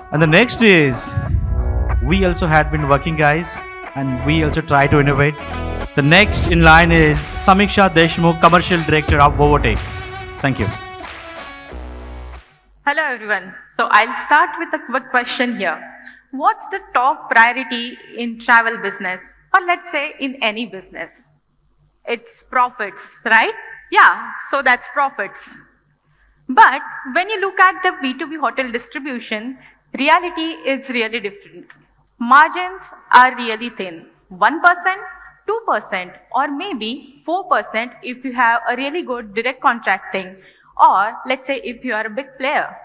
And the next is we also had been working, guys, and we also try to innovate. The next in line is Samiksha Deshmukh, Commercial Director of Vovotech. Thank you. Hello everyone. So I'll start with a quick question here. What's the top priority in travel business, or let's say in any business? It's profits, right? Yeah, so that's profits. But when you look at the B2B hotel distribution, reality is really different. Margins are really thin. 1%, 2%, or maybe 4% if you have a really good direct contracting, or let's say if you are a big player.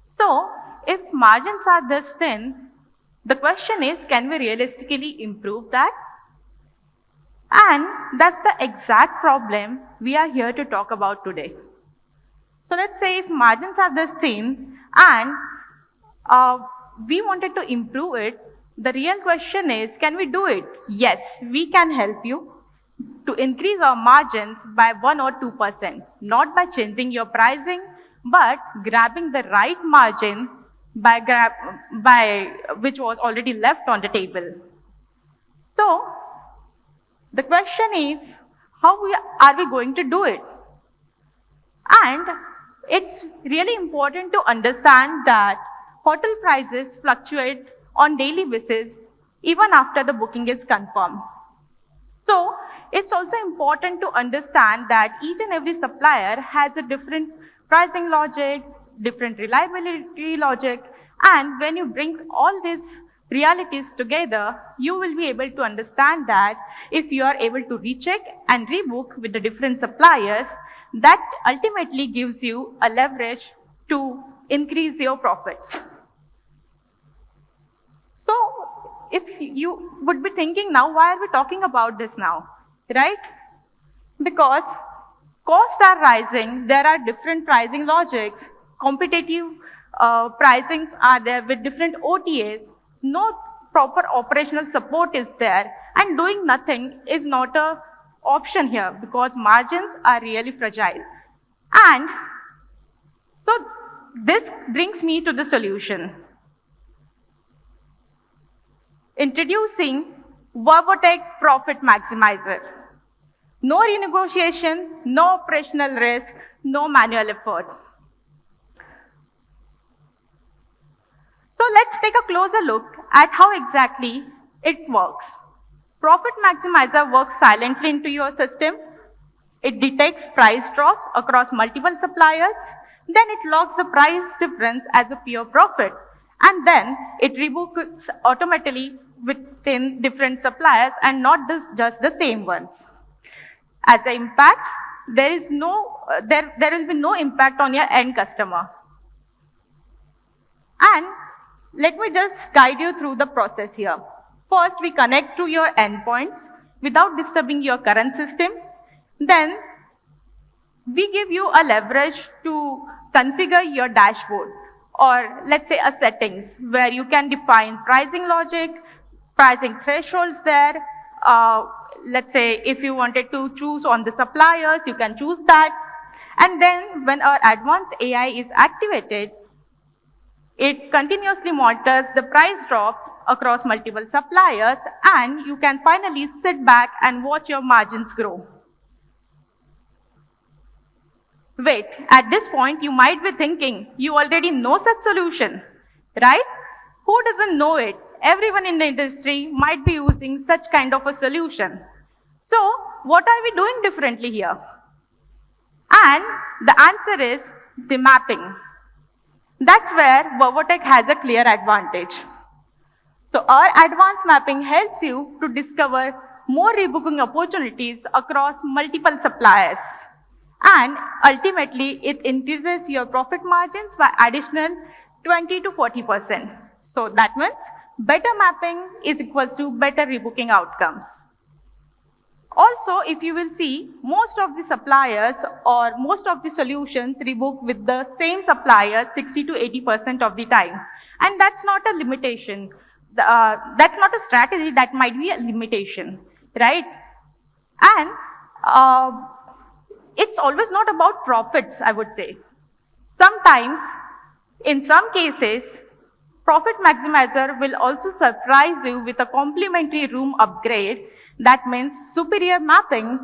So, if margins are this thin, the question is, can we realistically improve that? And that's the exact problem we are here to talk about today. So let's say if margins are this thin and we wanted to improve it, the real question is, can we do it? Yes, we can help you to increase our margins by 1 or 2%, not by changing your pricing, but grabbing the right margin by which was already left on the table. So the question is, are we going to do it? And it's really important to understand that hotel prices fluctuate on daily basis even after the booking is confirmed. So it's also important to understand that each and every supplier has a different pricing logic, different reliability logic, and when you bring all these realities together, you will be able to understand that if you are able to recheck and rebook with the different suppliers, that ultimately gives you a leverage to increase your profits. So if you would be thinking now, why are we talking about this now, right? Because costs are rising, there are different pricing logics, competitive pricings are there with different OTAs, no proper operational support is there, and doing nothing is not an option here because margins are really fragile. And so this brings me to the solution. Introducing Vovotech Profit Maximizer. No renegotiation, no operational risk, no manual effort. So let's take a closer look at how exactly it works. Profit Maximizer works silently into your system. It detects price drops across multiple suppliers. Then it logs the price difference as a pure profit. And then it rebooks automatically within different suppliers and not just the same ones. As an impact, there will be no impact on your end customer. And let me just guide you through the process here. First, we connect to your endpoints without disturbing your current system. Then, we give you a leverage to configure your dashboard, or let's say a settings where you can define pricing logic, pricing thresholds there. Let's say if you wanted to choose on the suppliers, you can choose that. And then when our advanced AI is activated, it continuously monitors the price drop across multiple suppliers, and you can finally sit back and watch your margins grow. Wait, at this point, you might be thinking, you already know such solution, right? Who doesn't know it? Everyone in the industry might be using such kind of a solution. So, what are we doing differently here? And the answer is the mapping. That's where Vovotech has a clear advantage. So our advanced mapping helps you to discover more rebooking opportunities across multiple suppliers. And ultimately, it increases your profit margins by additional 20 to 40%. So that means better mapping is equals to better rebooking outcomes. Also, if you will see, most of the suppliers or most of the solutions rebook with the same supplier 60 to 80% of the time. And that's not a limitation. That's not a strategy, that might be a limitation, right? And it's always not about profits, I would say. Sometimes, in some cases, Profit Maximizer will also surprise you with a complimentary room upgrade. That means superior mapping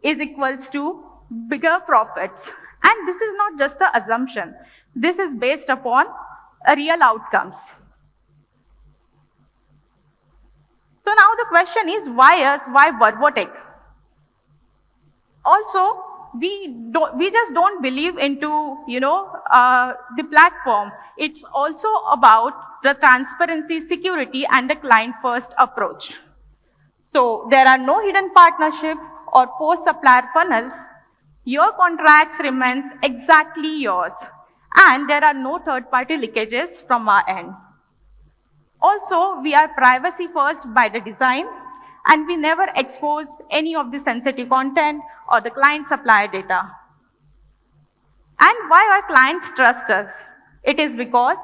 is equals to bigger profits. And this is not just the assumption. This is based upon real outcomes. So now the question is, why us? Why Vervotech? Also, we just don't believe into the platform. It's also about the transparency, security, and the client-first approach. So there are no hidden partnership or forced supplier funnels. Your contracts remains exactly yours, and there are no third-party leakages from our end. Also, we are privacy first by the design, and we never expose any of the sensitive content or the client supplier data. And why our clients trust us? It is because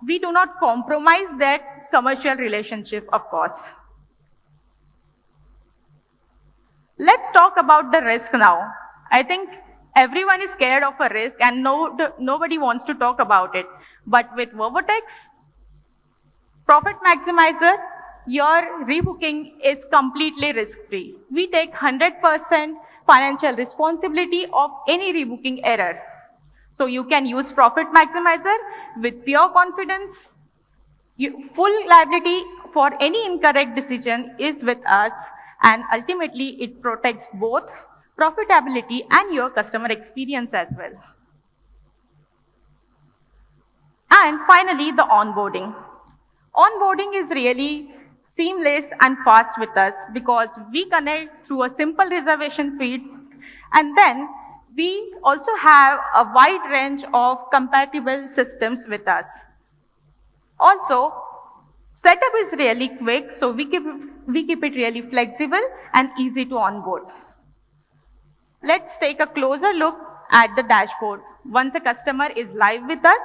we do not compromise their commercial relationship, of course. Let's talk about the risk now. I think everyone is scared of a risk and nobody wants to talk about it. But with Vervotech Profit Maximizer, your rebooking is completely risk-free. We take 100% financial responsibility of any rebooking error. So you can use Profit Maximizer with pure confidence. Full liability for any incorrect decision is with us, and ultimately it protects both profitability and your customer experience as well. And finally, the onboarding. Onboarding is really seamless and fast with us because we connect through a simple reservation feed, and then we also have a wide range of compatible systems with us. Also, setup is really quick, so we keep it really flexible and easy to onboard. Let's take a closer look at the dashboard. Once a customer is live with us,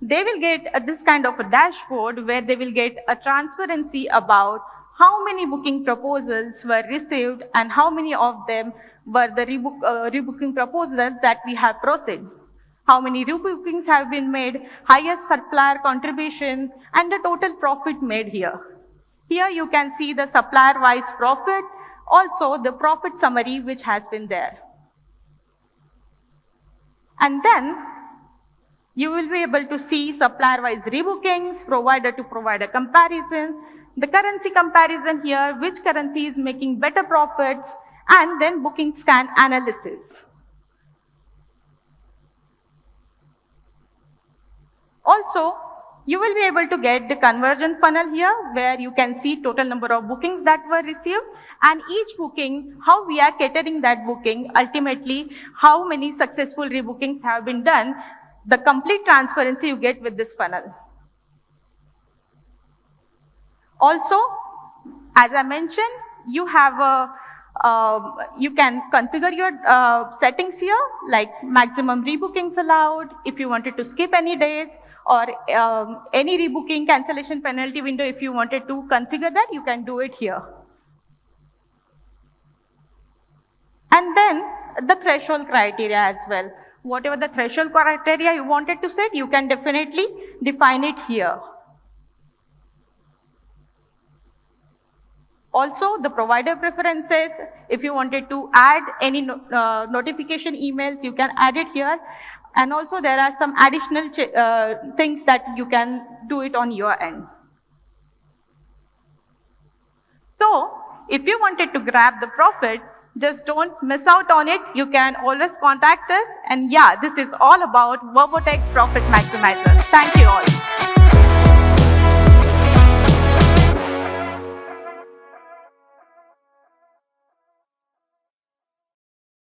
they will get this kind of a dashboard where they will get a transparency about how many booking proposals were received and how many of them were the rebooking proposals that we have processed. How many rebookings have been made, highest supplier contribution, and the total profit made here. Here you can see the supplier-wise profit, also the profit summary which has been there. And then you will be able to see supplier-wise rebookings, provider-to-provider comparison, the currency comparison here, which currency is making better profits, and then booking scan analysis. Also, you will be able to get the conversion funnel here, where you can see total number of bookings that were received, and each booking, how we are catering that booking, ultimately, how many successful rebookings have been done, the complete transparency you get with this funnel. Also, as I mentioned, you have you can configure your settings here, like maximum rebookings allowed, if you wanted to skip any days, or any rebooking cancellation penalty window, if you wanted to configure that, you can do it here. And then the threshold criteria as well. Whatever the threshold criteria you wanted to set, you can definitely define it here. Also, the provider preferences, if you wanted to add any notification emails, you can add it here. And also, there are some additional things that you can do it on your end. So, if you wanted to grab the profit, just don't miss out on it. You can always contact us. And yeah, this is all about Vervotech Profit Maximizer. Thank you all.